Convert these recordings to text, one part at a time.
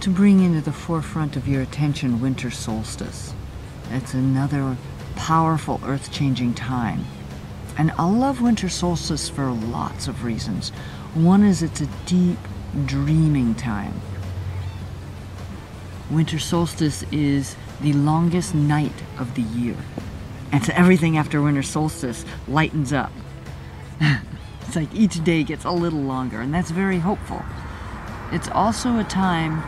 to bring into the forefront of your attention winter solstice. It's another powerful earth-changing time. And I love winter solstice for lots of reasons. One is it's a deep dreaming time. Winter solstice is the longest night of the year. And so everything after winter solstice lightens up. It's like each day gets a little longer, and that's very hopeful. It's also a time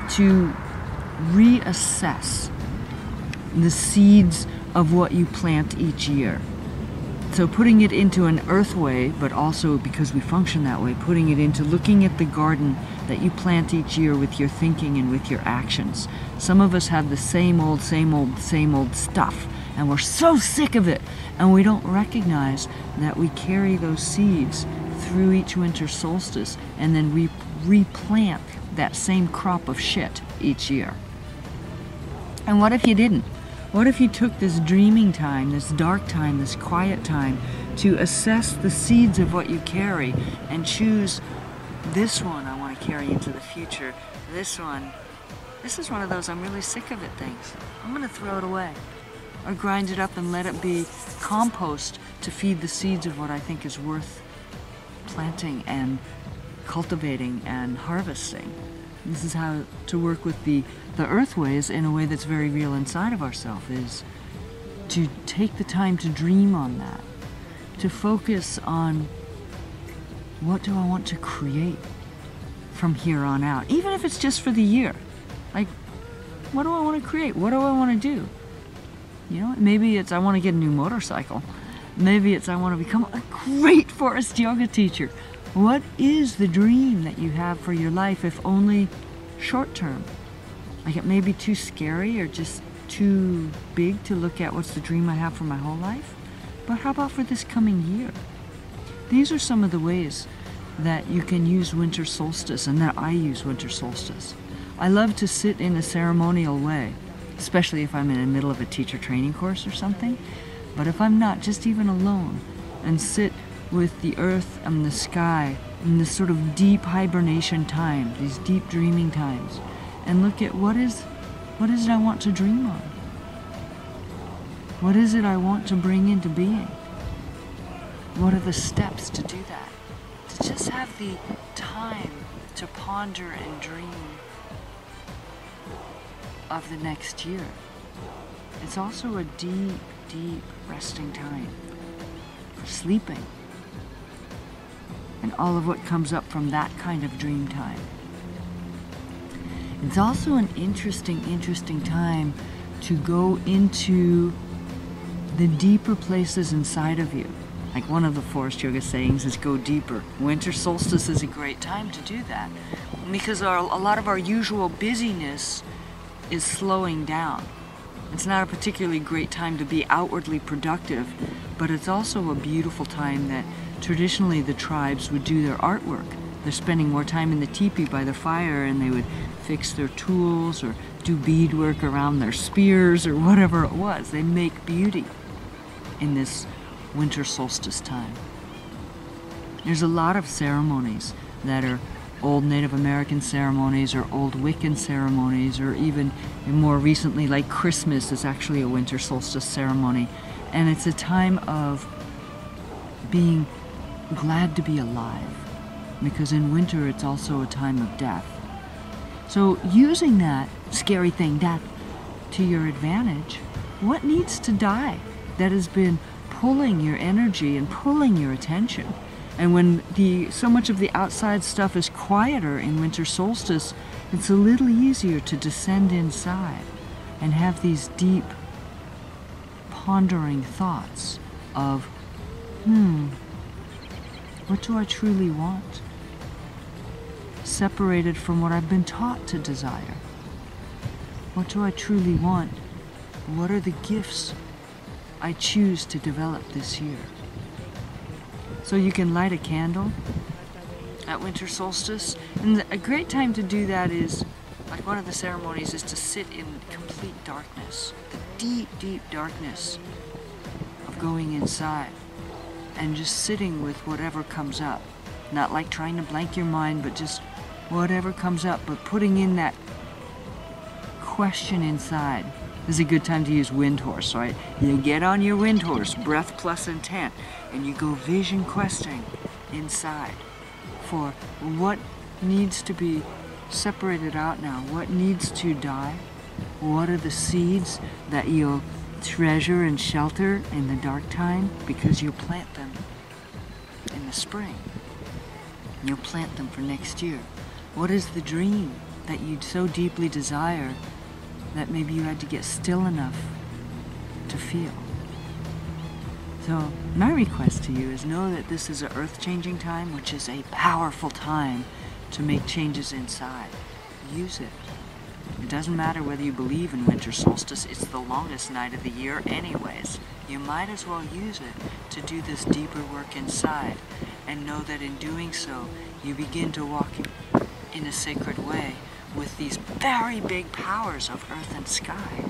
to reassess the seeds of what you plant each year. So putting it into an earth way, but also because we function that way, putting it into looking at the garden that you plant each year with your thinking and with your actions. Some of us have the same old stuff, and we're so sick of it, and we don't recognize that we carry those seeds through each winter solstice, and then we replant that same crop of shit each year. And what if you didn't? What if you took this dreaming time, this dark time, this quiet time to assess the seeds of what you carry and choose, this one I want to carry into the future, this is one of those I'm really sick of it things. I'm going to throw it away or grind it up and let it be compost to feed the seeds of what I think is worth planting and cultivating and harvesting. This is how to work with the earth ways in a way that's very real inside of ourselves, is to take the time to dream on that, to focus on what do I want to create from here on out, even if it's just for the year. Like, what do I want to create? What do I want to do? You know, maybe it's I want to get a new motorcycle. Maybe it's I want to become a great Forrest yoga teacher. What is the dream that you have for your life, if only short term? Like, it may be too scary or just too big to look at what's the dream I have for my whole life. But how about for this coming year? These are some of the ways that you can use winter solstice, and that I use winter solstice. I love to sit in a ceremonial way, especially if I'm in the middle of a teacher training course or something. But if I'm not, just even alone, and sit with the earth and the sky in this sort of deep hibernation time, these deep dreaming times, and look at what is it I want to dream on? What is it I want to bring into being? What are the steps to do that? To just have the time to ponder and dream of the next year. It's also a deep, deep resting time. Sleeping. And all of what comes up from that kind of dream time. It's also an interesting time to go into the deeper places inside of you. Like one of the Forrest Yoga sayings is go deeper. Winter solstice is a great time to do that, because a lot of our usual busyness is slowing down. It's not a particularly great time to be outwardly productive, but it's also a beautiful time that traditionally the tribes would do their artwork. They're spending more time in the teepee by the fire, and they would fix their tools or do beadwork around their spears or whatever it was. They make beauty in this winter solstice time. There's a lot of ceremonies that are old Native American ceremonies or old Wiccan ceremonies, or even more recently, like Christmas is actually a winter solstice ceremony. And it's a time of being glad to be alive, because in winter it's also a time of death. So using that scary thing, death, to your advantage, what needs to die that has been pulling your energy and pulling your attention? And when so much of the outside stuff is quieter in winter solstice, it's a little easier to descend inside and have these deep, pondering thoughts of, what do I truly want? Separated from what I've been taught to desire. What do I truly want? What are the gifts I choose to develop this year? So you can light a candle at winter solstice. And a great time to do that is, like one of the ceremonies is to sit in complete darkness. The deep, deep darkness of going inside and just sitting with whatever comes up. Not like trying to blank your mind, but just whatever comes up, but putting in that question inside. This is a good time to use wind horse, right? You get on your wind horse, breath plus intent, and you go vision questing inside for what needs to be separated out now, what needs to die, what are the seeds that you'll treasure and shelter in the dark time because you'll plant them in the spring. You'll plant them for next year. What is the dream that you so deeply desire that maybe you had to get still enough to feel? So my request to you is know that this is an earth-changing time, which is a powerful time to make changes inside. Use it. It doesn't matter whether you believe in winter solstice, it's the longest night of the year anyways. You might as well use it to do this deeper work inside and know that in doing so, you begin to walk in a sacred way with these very big powers of earth and sky.